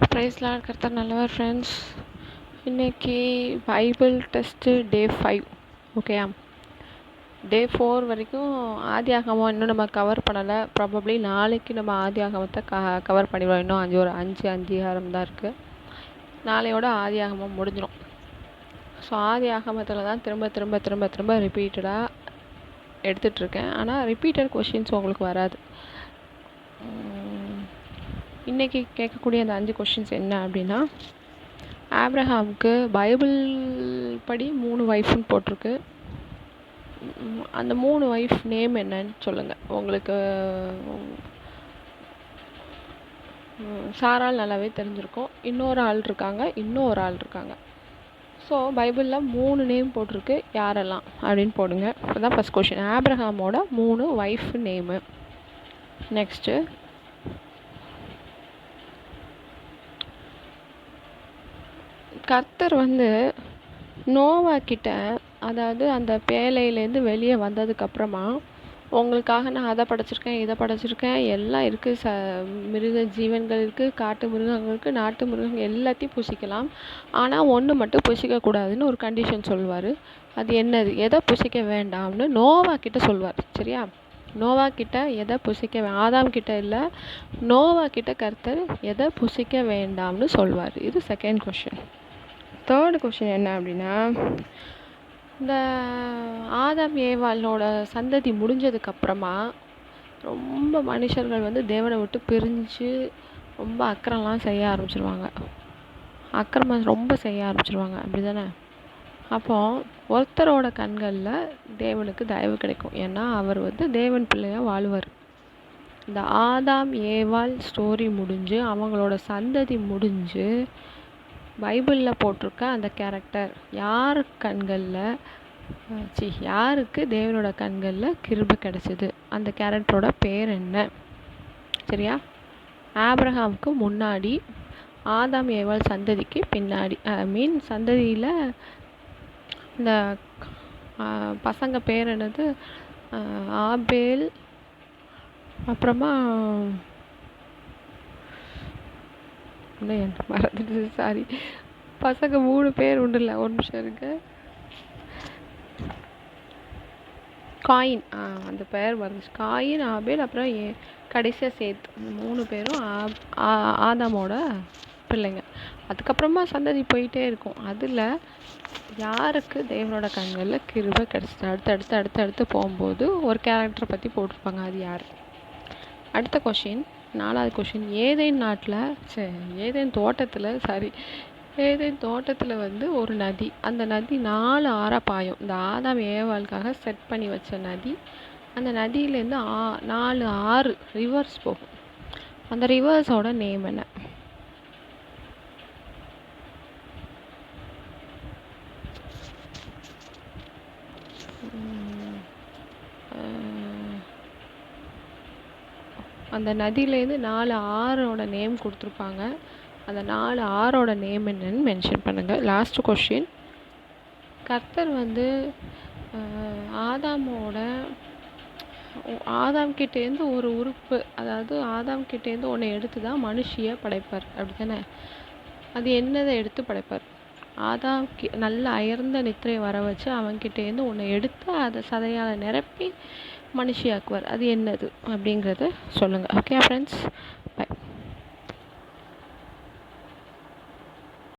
Price Lord. கர்த்தர் நல்லவர் friends. இன்றைக்கி பைபிள் டெஸ்ட்டு டே 5. ஓகேயா? டே 4 வரைக்கும் ஆதியாகமம் இன்னும் நம்ம கவர் பண்ணலை. ப்ராபப்ளி நாளைக்கு நம்ம ஆதியாகமத்தை கவர் பண்ணிடுவோம். இன்னும் ஒரு அஞ்சு அதிகாரம் தான் இருக்குது. நாளையோட ஆதியாகமம் முடிஞ்சிடும். ஸோ ஆதியாகமத்தில் தான் திரும்ப திரும்ப திரும்ப திரும்ப ரிப்பீட்டடாக எடுத்துகிட்ருக்கேன். ஆனால் ரிப்பீட்டட் கொஷின்ஸ் உங்களுக்கு வராது. இன்றைக்கி கேட்கக்கூடிய அந்த 5 கொஷின்ஸ் என்ன அப்படின்னா, ஆப்ரஹாமுக்கு பைபிள் படி 3 ஒய்ஃப்னு போட்டிருக்கு. அந்த 3 ஒய்ஃப் நேம் என்னன்னு சொல்லுங்கள். உங்களுக்கு சாரால் நல்லாவே தெரிஞ்சிருக்கும். இன்னொரு ஆள் இருக்காங்க. ஸோ பைபிளில் 3 நேம் போட்டிருக்கு. யாரெல்லாம் அப்படின்னு போடுங்க. அதுதான் ஃபஸ்ட் கொஷின். ஆப்ரஹாமோட 3 ஒய்ஃப் நேமு. நெக்ஸ்ட்டு, கர்த்தர் நோவா கிட்ட, அதாவது அந்த பேழையிலேருந்து வெளியே வந்ததுக்கப்புறமா, உங்களுக்காக நான் அதை படைச்சிருக்கேன், இதை படைச்சிருக்கேன், எல்லாம் இருக்குது, மிருக ஜீவன்கள் இருக்குது, காட்டு மிருகங்கள் இருக்குது, நாட்டு மிருகங்கள் எல்லாத்தையும் புசிக்கலாம். ஆனால் ஒன்று மட்டும் புசிக்கக்கூடாதுன்னு ஒரு கண்டிஷன் சொல்லுவார். அது என்னது? எதை புசிக்க வேண்டாம்னு நோவா கிட்ட சொல்வார். சரியா? நோவா கிட்ட எதை புசிக்க ஆதாம் கிட்ட இல்லை, நோவா கிட்ட கர்த்தர் எதை புசிக்க வேண்டாம்னு சொல்வார். இது செகண்ட் கொஷின். தேர்டு கொஷின் என்ன அப்படின்னா, இந்த ஆதாம் ஏவாளோட சந்ததி முடிஞ்சதுக்கப்புறமா ரொம்ப மனுஷர்கள் தேவனை விட்டு பிரிஞ்சு ரொம்ப அக்கிரமம் ரொம்ப செய்ய ஆரம்பிச்சிருவாங்க. அப்படி தானே? அப்போது ஒருத்தரோட கண்களில் தேவனுக்கு தயவு கிடைக்கும். ஏன்னா அவர் தேவன் பிள்ளையாக வாழ்வார். இந்த ஆதாம் ஏவாள் ஸ்டோரி முடிஞ்சு அவங்களோட சந்ததி முடிஞ்சு பைபிளில் போட்டிருக்க அந்த கேரக்டர் யாருக்கு தேவனோட கண்களில் கிருபை கிடைச்சிது, அந்த கேரக்டரோட பேர் என்ன? சரியா? ஆப்ரஹாமுக்கு முன்னாடி, ஆதாம் ஏவாள் சந்ததிக்கு பின்னாடி, சந்ததியில் இந்த பசங்க பேர் என்னது? ஆபேல், அப்புறமா மறந்துட்டு, சாரி. பசங்க 3 பேர் உண்டுல்ல, ஒரு நிமிஷம் இருக்கு. காயின், அந்த பேர் வந்துச்சு. காயின், ஆபேல், அப்புறம் கடைசியாக சேத். இந்த 3 பேரும் ஆதாமோட பிள்ளைங்க. அதுக்கப்புறமா சந்ததி போயிட்டே இருக்கும். அதில் யாருக்கு தேவனோட கண்களில் கிருபை கிடச்சிது, அடுத்து போகும்போது ஒரு கேரக்டரை பற்றி போட்டிருப்பாங்க. அது யார்? அடுத்த கொஷின், 4வது கொஷின். ஏதேன் தோட்டத்தில் ஒரு நதி. அந்த நதி 4 ஆறாக பாயும். இந்த ஆதாம் ஏவாளுக்காக செட் பண்ணி வச்ச நதி. அந்த நதியிலேருந்து 4 ஆறு ரிவர்ஸ் போகும். அந்த ரிவர்ஸோட நேம் என்ன? அந்த நதியிலேருந்து 4 ஆறோட நேம் கொடுத்துருப்பாங்க. அந்த 4 ஆறோட நேம் என்னன்னு மென்ஷன் பண்ணுங்கள். Last question. கர்த்தர் ஆதாம் கிட்டேருந்து ஒரு உறுப்பு, அதாவது ஆதாம் கிட்டேருந்து ஒன்று எடுத்து தான் மனுஷியை படைப்பார். அப்படி தானே? அது என்னதை எடுத்து படைப்பார்? ஆதாம் நல்ல அயர்ந்த நித்திரையை வர வச்சு அவன்கிட்டேருந்து ஒன்று எடுத்து அதை சதையால் நிரப்பி மனுஷியாக்குவார். அது என்னது அப்படிங்கிறத சொல்லுங்கள். Okay friends,